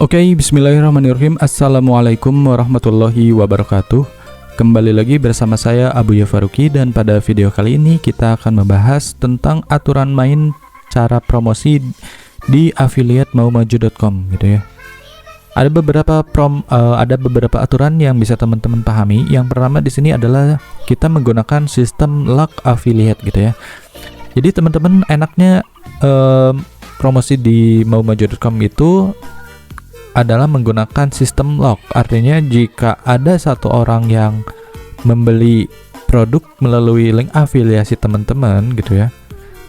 Oke, bismillahirrahmanirrahim. Assalamualaikum warahmatullahi wabarakatuh. Kembali lagi bersama saya Abuya Faruqi, dan pada video kali ini kita akan membahas tentang aturan main cara promosi di affiliate maumaju.com gitu ya. Ada beberapa aturan yang bisa teman-teman pahami. Yang pertama di sini adalah kita menggunakan sistem lock affiliate gitu ya. Jadi teman-teman enaknya promosi di maumaju.com itu adalah menggunakan sistem lock. Artinya jika ada satu orang yang membeli produk melalui link afiliasi teman-teman gitu ya,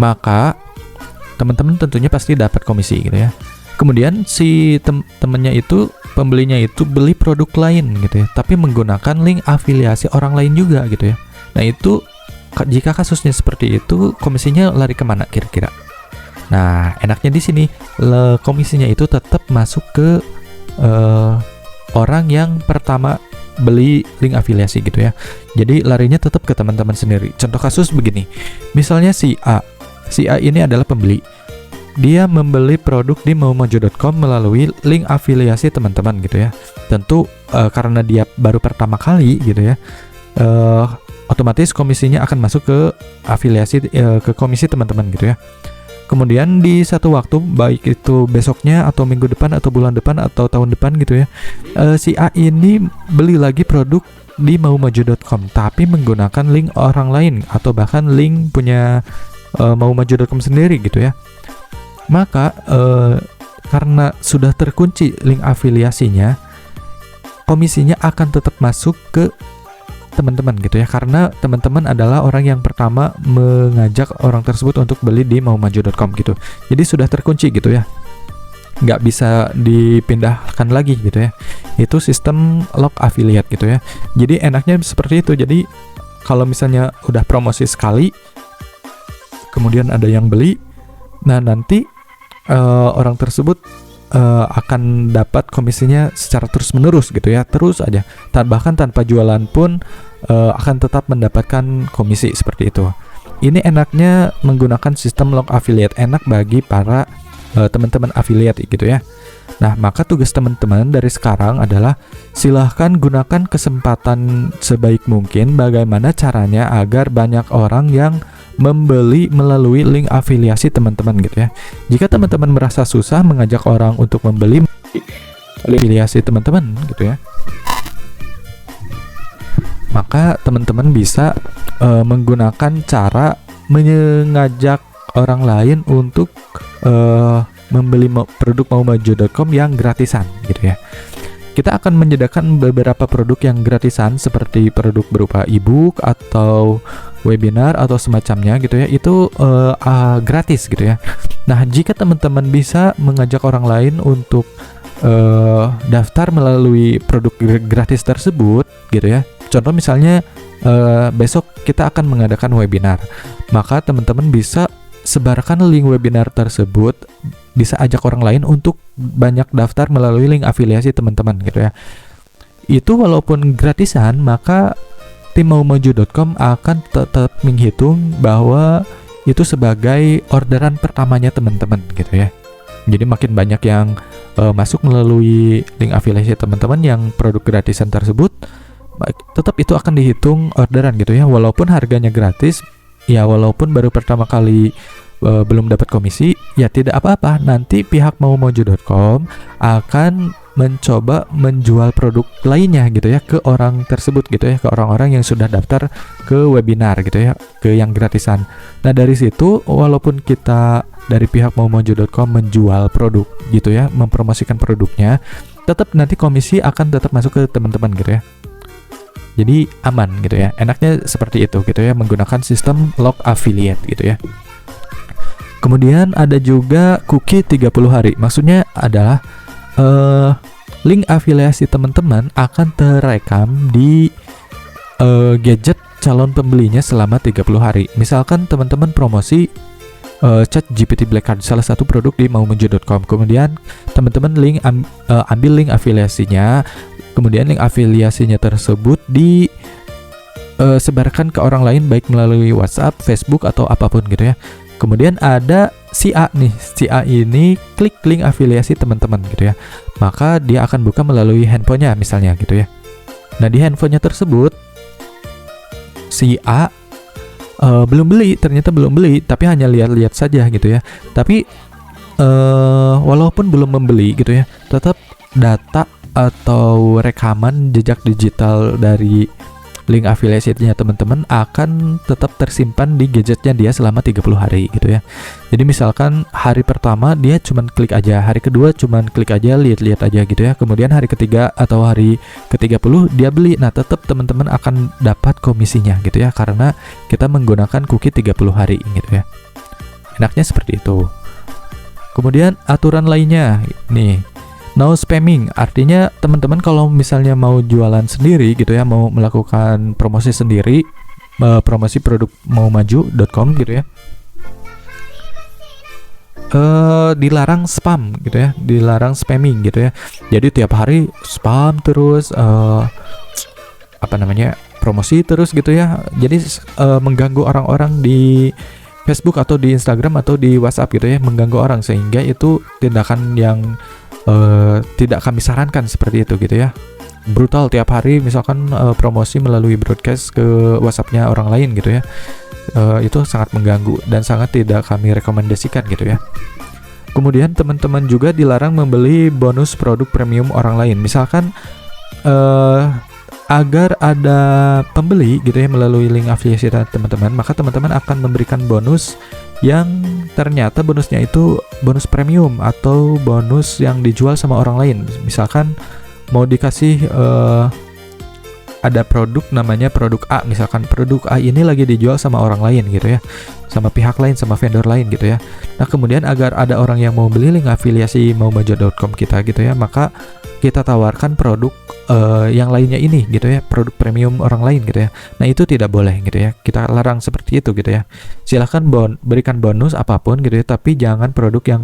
maka teman-teman tentunya pasti dapat komisi gitu ya. Kemudian si temennya itu, pembelinya itu beli produk lain gitu ya, tapi menggunakan link afiliasi orang lain juga gitu ya. Nah itu jika kasusnya seperti itu, komisinya lari kemana kira-kira? Nah, enaknya di sini komisinya itu tetap masuk ke orang yang pertama beli link afiliasi gitu ya. Jadi larinya tetap ke teman-teman sendiri. Contoh kasus begini. Misalnya si A ini adalah pembeli. Dia membeli produk di maumaju.com melalui link afiliasi teman-teman gitu ya. Tentu karena dia baru pertama kali gitu ya, otomatis komisinya akan masuk ke afiliasi ke komisi teman-teman gitu ya. Kemudian di satu waktu, baik itu besoknya atau minggu depan atau bulan depan atau tahun depan gitu ya, si A ini beli lagi produk di maumaju.com tapi menggunakan link orang lain atau bahkan link punya maumaju.com sendiri gitu ya. Maka karena sudah terkunci link afiliasinya, komisinya akan tetap masuk ke teman-teman gitu ya, karena teman-teman adalah orang yang pertama mengajak orang tersebut untuk beli di maumaju.com gitu. Jadi sudah terkunci gitu ya, nggak bisa dipindahkan lagi gitu ya. Itu sistem lock affiliate gitu ya. Jadi enaknya seperti itu. Jadi kalau misalnya udah promosi sekali, kemudian ada yang beli, nah nanti orang tersebut akan dapat komisinya secara terus-menerus gitu ya, terus aja, bahkan tanpa jualan pun akan tetap mendapatkan komisi seperti itu. Ini enaknya menggunakan sistem lock affiliate, enak bagi para teman-teman affiliate gitu ya. Nah, maka tugas teman-teman dari sekarang adalah silahkan gunakan kesempatan sebaik mungkin bagaimana caranya agar banyak orang yang membeli melalui link afiliasi teman-teman gitu ya. Jika teman-teman merasa susah mengajak orang untuk membeli afiliasi teman-teman gitu ya, maka teman-teman bisa menggunakan cara mengajak orang lain untuk membeli produk maumaju.com yang gratisan gitu ya. Kita akan menyediakan beberapa produk yang gratisan seperti produk berupa ebook atau webinar atau semacamnya gitu ya. Itu gratis gitu ya. Nah, jika teman-teman bisa mengajak orang lain untuk daftar melalui produk gratis tersebut gitu ya. Contoh misalnya besok kita akan mengadakan webinar, maka teman-teman bisa sebarkan link webinar tersebut, bisa ajak orang lain untuk banyak daftar melalui link afiliasi teman-teman gitu ya. Itu walaupun gratisan, maka tim maumaju.com akan tetap menghitung bahwa itu sebagai orderan pertamanya teman-teman gitu ya. Jadi makin banyak yang masuk melalui link afiliasi teman-teman yang produk gratisan tersebut, tetap itu akan dihitung orderan gitu ya. Walaupun harganya gratis, ya walaupun baru pertama kali belum dapat komisi, ya tidak apa-apa. Nanti pihak maumaju.com akan mencoba menjual produk lainnya gitu ya ke orang tersebut gitu ya, ke orang-orang yang sudah daftar ke webinar gitu ya, ke yang gratisan. Nah dari situ, walaupun kita dari pihak maumaju.com menjual produk gitu ya, mempromosikan produknya, tetap nanti komisi akan tetap masuk ke teman-teman gitu ya. Jadi aman gitu ya. Enaknya seperti itu gitu ya, menggunakan sistem lock affiliate gitu ya. Kemudian ada juga cookie 30 hari. Maksudnya adalah link afiliasi teman-teman akan terekam di gadget calon pembelinya selama 30 hari. Misalkan teman-teman promosi ChatGPT Black Card, salah satu produk di maumaju.com. Kemudian teman-teman ambil link afiliasinya, kemudian link afiliasinya tersebut sebarkan ke orang lain baik melalui WhatsApp, Facebook atau apapun gitu ya. Kemudian ada si A nih, si A ini klik link afiliasi teman-teman gitu ya, maka dia akan buka melalui handphonenya misalnya gitu ya. Nah di handphonenya tersebut si A belum beli, ternyata belum beli, tapi hanya lihat-lihat saja gitu ya. Tapi walaupun belum membeli gitu ya, tetap data atau rekaman jejak digital dari link afiliasinya teman-teman akan tetap tersimpan di gadgetnya dia selama 30 hari gitu ya. Jadi misalkan hari pertama dia cuman klik aja, hari kedua cuman klik aja, lihat-lihat aja gitu ya. Kemudian hari ketiga atau hari ke-30 dia beli. Nah, tetap teman-teman akan dapat komisinya gitu ya, karena kita menggunakan cookie 30 hari gitu ya. Enaknya seperti itu. Kemudian aturan lainnya nih, no spamming, artinya teman-teman kalau misalnya mau jualan sendiri gitu ya, mau melakukan promosi sendiri, promosi produk maumaju.com gitu ya, dilarang spam gitu ya, dilarang spamming gitu ya. Jadi tiap hari spam terus, promosi terus gitu ya. Jadi mengganggu orang-orang di Facebook atau di Instagram atau di WhatsApp gitu ya, mengganggu orang, sehingga itu tindakan yang tidak kami sarankan seperti itu gitu ya. Brutal tiap hari misalkan promosi melalui broadcast ke WhatsApp-nya orang lain gitu ya, itu sangat mengganggu dan sangat tidak kami rekomendasikan gitu ya. Kemudian teman-teman juga dilarang membeli bonus produk premium orang lain. Misalkan agar ada pembeli gitu ya melalui link afiliasi teman-teman, maka teman-teman akan memberikan bonus yang ternyata bonusnya itu bonus premium atau bonus yang dijual sama orang lain. Misalkan mau dikasih ada produk namanya produk A, misalkan produk A ini lagi dijual sama orang lain gitu ya, sama pihak lain, sama vendor lain gitu ya. Nah kemudian agar ada orang yang mau beli link afiliasi maumaju.com kita gitu ya, maka kita tawarkan produk yang lainnya ini gitu ya, produk premium orang lain gitu ya. Nah itu tidak boleh gitu ya, kita larang seperti itu gitu ya. Silahkan berikan bonus apapun gitu ya, tapi jangan produk yang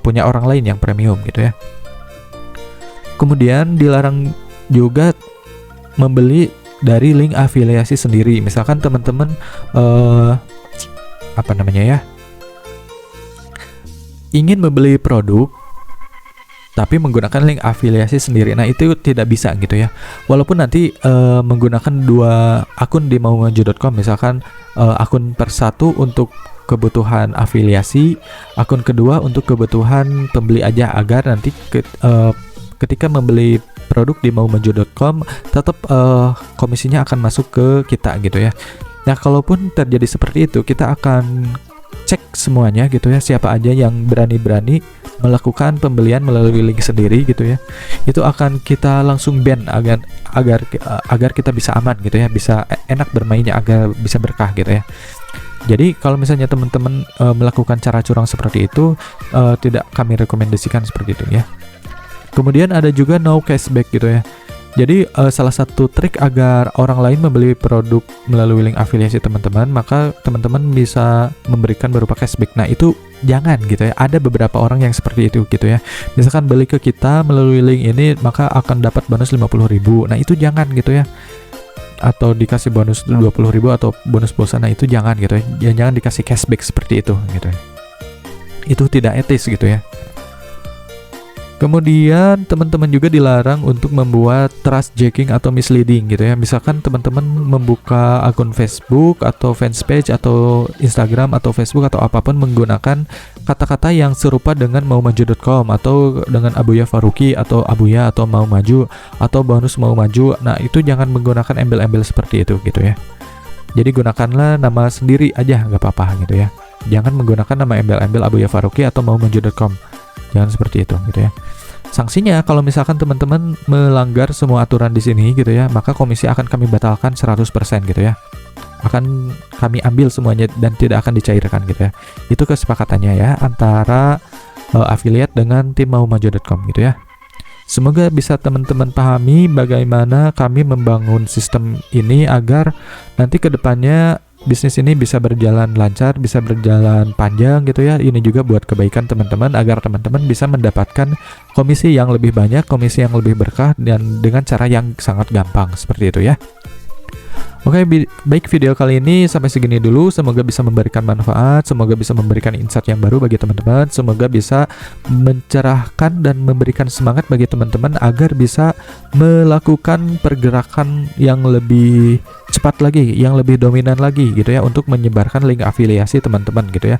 punya orang lain yang premium gitu ya. Kemudian dilarang juga membeli dari link afiliasi sendiri. Misalkan teman-teman ingin membeli produk tapi menggunakan link afiliasi sendiri. Nah itu tidak bisa gitu ya. Walaupun nanti menggunakan dua akun di maumaju.com, misalkan akun persatu untuk kebutuhan afiliasi, akun kedua untuk kebutuhan pembeli aja, agar nanti ketika membeli produk di maumaju.com tetap komisinya akan masuk ke kita gitu ya. Nah kalaupun terjadi seperti itu, kita akan cek semuanya gitu ya, siapa aja yang berani-berani melakukan pembelian melalui link sendiri gitu ya. Itu akan kita langsung ban agar kita bisa aman gitu ya, bisa enak bermainnya, agar bisa berkah gitu ya. Jadi kalau misalnya teman-teman melakukan cara curang seperti itu, tidak kami rekomendasikan seperti itu ya. Kemudian ada juga no cashback gitu ya. Jadi salah satu trik agar orang lain membeli produk melalui link afiliasi teman-teman, maka teman-teman bisa memberikan berupa cashback. Nah itu jangan gitu ya. Ada beberapa orang yang seperti itu gitu ya. Misalkan beli ke kita melalui link ini, maka akan dapat bonus 50.000. Nah itu jangan gitu ya. Atau dikasih bonus 20.000 atau bonus pulsa. Nah itu jangan gitu ya. Jangan dikasih cashback seperti itu gitu ya. Itu tidak etis gitu ya. Kemudian teman-teman juga dilarang untuk membuat trust jacking atau misleading gitu ya. Misalkan teman-teman membuka akun Facebook atau fanpage atau Instagram atau Facebook atau apapun menggunakan kata-kata yang serupa dengan maumaju.com atau dengan Abuya Faruqi atau Abuya atau Mau Maju atau bonus Mau Maju. Nah itu jangan menggunakan embel-embel seperti itu gitu ya. Jadi gunakanlah nama sendiri aja, nggak apa-apa gitu ya. Jangan menggunakan nama embel-embel Abuya Faruqi atau maumaju.com. Jangan seperti itu gitu ya. Sanksinya kalau misalkan teman-teman melanggar semua aturan di sini gitu ya, maka komisi akan kami batalkan 100% gitu ya. Akan kami ambil semuanya dan tidak akan dicairkan gitu ya. Itu kesepakatannya ya antara afiliat dengan tim maumaju.com gitu ya. Semoga bisa teman-teman pahami bagaimana kami membangun sistem ini agar nanti ke depannya bisnis ini bisa berjalan lancar, bisa berjalan panjang gitu ya. Ini juga buat kebaikan teman-teman, agar teman-teman bisa mendapatkan komisi yang lebih banyak, komisi yang lebih berkah, dan dengan cara yang sangat gampang seperti itu ya. Oke, baik, video kali ini sampai segini dulu. Semoga bisa memberikan manfaat, semoga bisa memberikan insight yang baru bagi teman-teman, semoga bisa mencerahkan dan memberikan semangat bagi teman-teman agar bisa melakukan pergerakan yang lebih cepat lagi, yang lebih dominan lagi gitu ya, untuk menyebarkan link afiliasi teman-teman gitu ya.